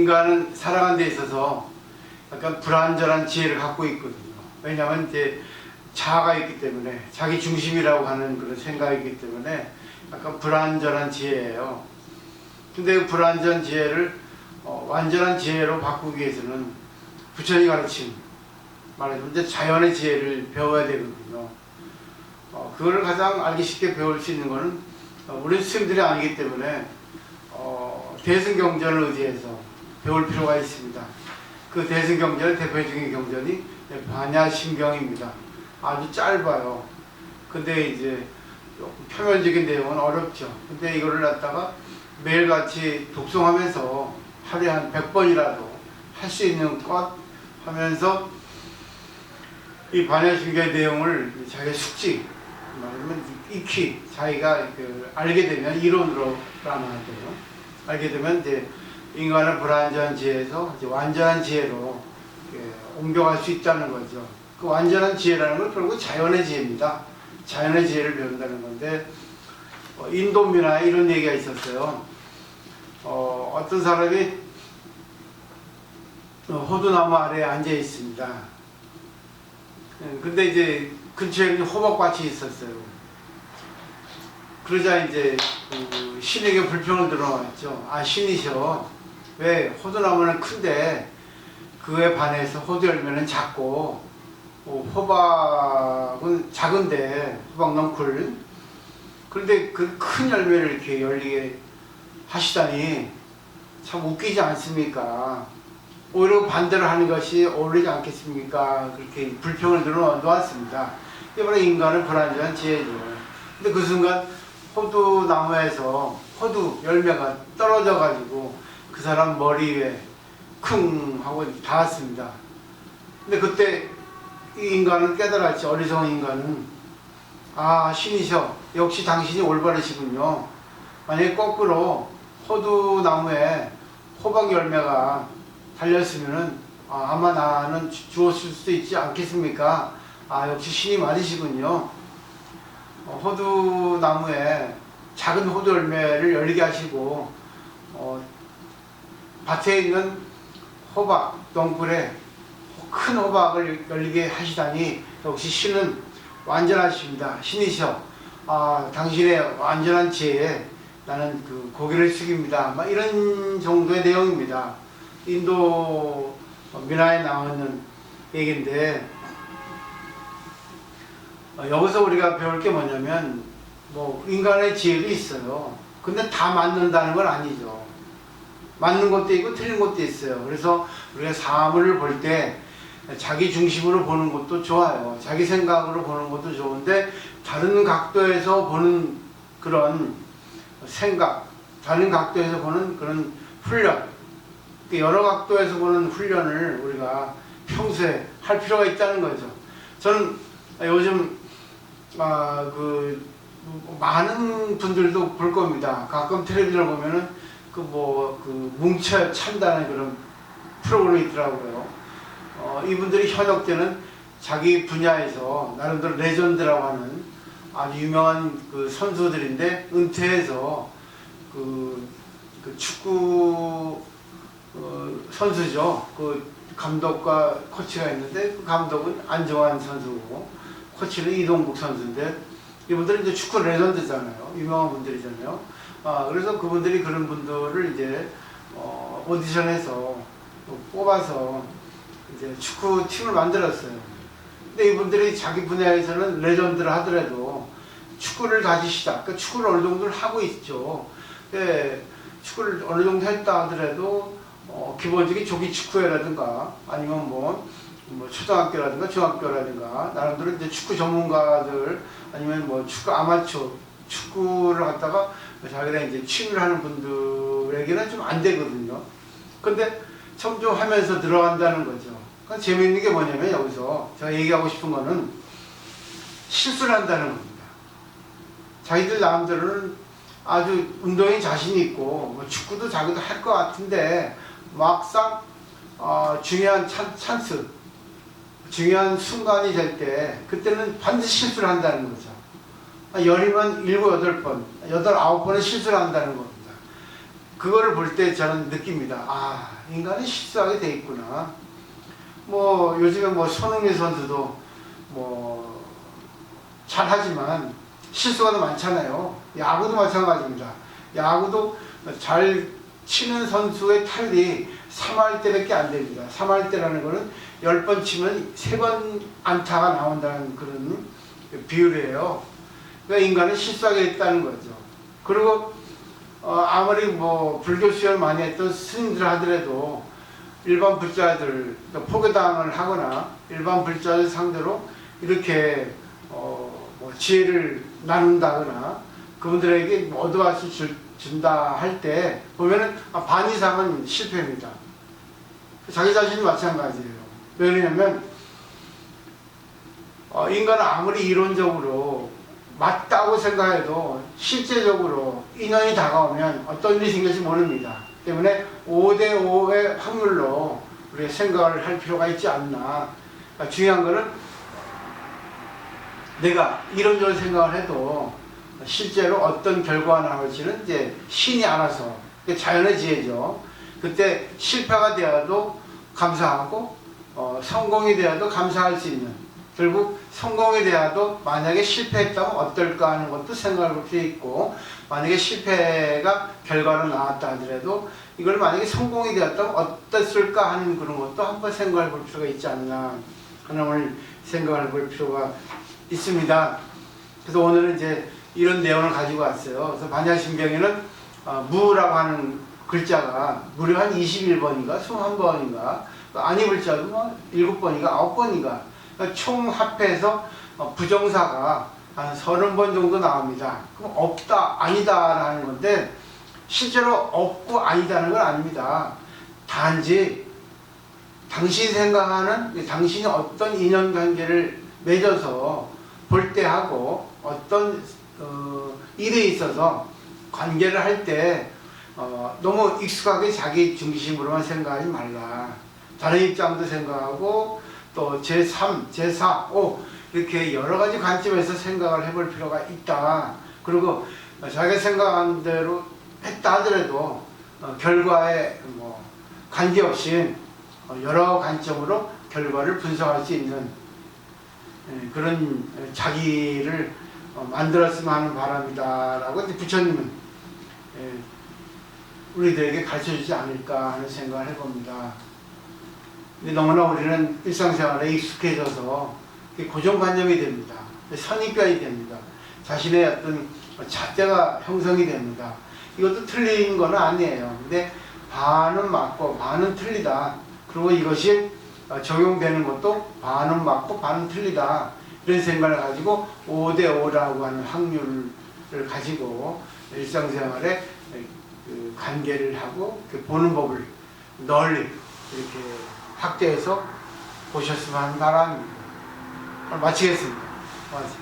인간은 살아가는 데 있어서 약간 불완전한 지혜를 갖고 있거든요. 왜냐하면 이제 자아가 있기 때문에, 자기 중심이라고 하는 그런 생각이 있기 때문에 약간 불완전한 지혜예요. 근데 그 불완전 지혜를 완전한 지혜로 바꾸기 위해서는 부처님이 가르친, 말하자면 이제 자연의 지혜를 배워야 되거든요. 그거를 가장 알기 쉽게 배울 수 있는 거는 우리 스님들이 아니기 때문에 대승경전을 의지해서 배울 필요가 있습니다. 그 대승경전의 대표적인 경전이 반야심경입니다. 아주 짧아요. 근데 이제 표면적인 내용은 어렵죠. 근데 이거를 갖다가 매일같이 독송하면서 하루에 한 100번이라도 할 수 있는 것 하면서 이 반야심경의 내용을 자기의 숙지, 말하면 익히 자기가 알게 되면, 이론으로 말하면 알게 되면 이제 인간의 불완전한 지혜에서 이제 완전한 지혜로 옮겨갈 수 있다는 거죠. 그 완전한 지혜라는 건 결국 자연의 지혜입니다. 자연의 지혜를 배운다는 건데, 인도 문화에 이런 얘기가 있었어요. 어떤 사람이 호두나무 아래에 앉아 있습니다. 근데 이제 근처에 호박밭이 있었어요. 그러자 이제 신에게 불평을 들어왔죠. 아, 신이셔. 왜 호두나무는 큰데 그에 반해서 호두 열매는 작고 호박은 작은데, 호박 넝쿨. 그런데 그 큰 열매를 이렇게 열리게 하시다니 참 웃기지 않습니까? 오히려 반대로 하는 것이 어울리지 않겠습니까? 그렇게 불평을 들어놓았습니다. 이게 바로 인간의 불완전한 지혜죠. 근데 그 순간 호두나무에서 호두 열매가 떨어져 가지고 그 사람 머리 위에 쿵 하고 닿았습니다. 근데 그때 이 인간은 깨달았지. 어리석은 인간은, 아, 신이셔. 역시 당신이 올바르시군요. 만약에 거꾸로 호두나무에 호박 열매가 달렸으면은 아마 나는 주었을 수도 있지 않겠습니까? 아, 역시 신이 맞으시군요. 호두나무에 작은 호두 열매를 열리게 하시고 밭에 있는 호박 덩굴에 큰 호박을 열리게 하시다니 역시 신은 완전하십니다. 신이셔. 아, 당신의 완전한 지혜에 나는 그 고개를 숙입니다. 막 이런 정도의 내용입니다. 인도 민화에 나오는 얘기인데, 여기서 우리가 배울 게 뭐냐면, 인간의 지혜도 있어요. 근데 다 맞는다는 건 아니죠. 맞는 것도 있고 틀린 것도 있어요. 그래서 우리가 사물을 볼 때 자기 중심으로 보는 것도 좋아요. 자기 생각으로 보는 것도 좋은데, 다른 각도에서 보는 그런 생각, 다른 각도에서 보는 그런 훈련, 여러 각도에서 보는 훈련을 우리가 평소에 할 필요가 있다는 거죠. 저는 요즘 많은 분들도 볼 겁니다. 가끔 텔레비전을 보면은 뭉쳐 찬다는 그런 프로그램이 있더라고요. 이분들이 현역 때는 자기 분야에서 나름대로 레전드라고 하는 아주 유명한 그 선수들인데, 은퇴해서 그 축구 선수죠. 그 감독과 코치가 있는데, 그 감독은 안정환 선수고 코치는 이동국 선수인데, 이분들은 이제 축구 레전드잖아요. 유명한 분들이잖아요. 그래서 그분들이 그런 분들을 이제 오디션해서 뽑아서 이제 축구 팀을 만들었어요. 근데 이분들이 자기 분야에서는 레전드를 하더라도 축구를 다지시다. 그러니까 축구를 어느 정도 하고 있죠. 축구를 어느 정도 했다 하더라도 기본적인 조기 축구회라든가 아니면 초등학교라든가 중학교라든가 나름대로 이제 축구 전문가들, 아니면 축구 아마추어 축구를 갖다가 자기네 이제 취미를 하는 분들에게는 좀 안 되거든요. 근데 점점 하면서 들어간다는 거죠. 그러니까 재미있는 게 뭐냐면, 여기서 제가 얘기하고 싶은 거는 실수를 한다는 겁니다. 자기들 나름대로는 아주 운동에 자신이 있고 축구도 자기도 할 것 같은데, 막상 중요한 찬스, 중요한 순간이 될 때 그때는 반드시 실수를 한다는 거죠. 열이면 7, 8번, 8, 9번의 실수를 한다는 겁니다. 그거를 볼 때 저는 느낍니다. 아, 인간은 실수하게 돼 있구나. 뭐 요즘에 뭐 손흥민 선수도 뭐 잘하지만 실수가 더 많잖아요. 야구도 마찬가지입니다. 야구도 잘 치는 선수의 타율이 3할 때밖에 안 됩니다. 3할 때라는 거는 10번 치면 3번 안타가 나온다는 그런 비율이에요. 그러니까 인간은 실수하게 했다는 거죠. 그리고 아무리 뭐 불교 수행을 많이 했던 스님들 하더라도 일반 불자들, 포교당을 하거나 일반 불자들 상대로 이렇게 뭐 지혜를 나눈다거나 그분들에게 얻어갈수 준다 할 때 보면은 반 이상은 실패입니다. 자기 자신이 마찬가지예요. 왜 그러냐면 인간은 아무리 이론적으로 맞다고 생각해도 실제적으로 인연이 다가오면 어떤 일이 생길지 모릅니다. 때문에 5대5의 확률로 우리가 생각을 할 필요가 있지 않나. 그러니까 중요한 거는 내가 이런저런 생각을 해도 실제로 어떤 결과가 나올지는 이제 신이 알아서, 자연의 지혜죠. 그때 실패가 되어도 감사하고 성공이 되어도 감사할 수 있는, 결국 성공이 되어도 만약에 실패했다면 어떨까 하는 것도 생각을 볼 필요 있고, 만약에 실패가 결과로 나왔다 하더라도 이걸 만약에 성공이 되었다면 어땠을까 하는 그런 것도 한번 생각해 볼 필요가 있지 않나 하는 오늘 생각을 볼 필요가 있습니다. 그래서 오늘은 이제 이런 내용을 가지고 왔어요. 그래서 반야신경에는 무라고 하는 글자가 무려 한 21번인가 21번인가 아니 글자도 뭐 7번인가 9번인가 총 합해서 부정사가 한 30번 정도 나옵니다. 그럼 없다 아니다 라는 건데 실제로 없고 아니다는 건 아닙니다. 단지 당신이 생각하는, 당신이 어떤 인연관계를 맺어서 볼 때 하고 어떤 일에 있어서 관계를 할 때 너무 익숙하게 자기 중심으로만 생각하지 말라. 다른 입장도 생각하고 또 제3, 제4, 5 이렇게 여러 가지 관점에서 생각을 해볼 필요가 있다. 그리고 자기가 생각한 대로 했다 하더라도 결과에 뭐 관계없이 여러 관점으로 결과를 분석할 수 있는 그런 자기를 만들었으면 하는 바람이다 라고 부처님은 우리들에게 가르쳐주지 않을까 하는 생각을 해봅니다. 근데 너무나 우리는 일상생활에 익숙해져서 고정관념이 됩니다. 선입견이 됩니다. 자신의 어떤 잣대가 형성이 됩니다. 이것도 틀린 건 아니에요. 근데 반은 맞고 반은 틀리다. 그리고 이것이 적용되는 것도 반은 맞고 반은 틀리다. 이런 생각을 가지고 5대5라고 하는 확률을 가지고 일상생활에 그 관계를 하고 그 보는 법을 널리 이렇게 확대해서 보셨으면 하는 바람입니다. 마치겠습니다. 고맙습니다.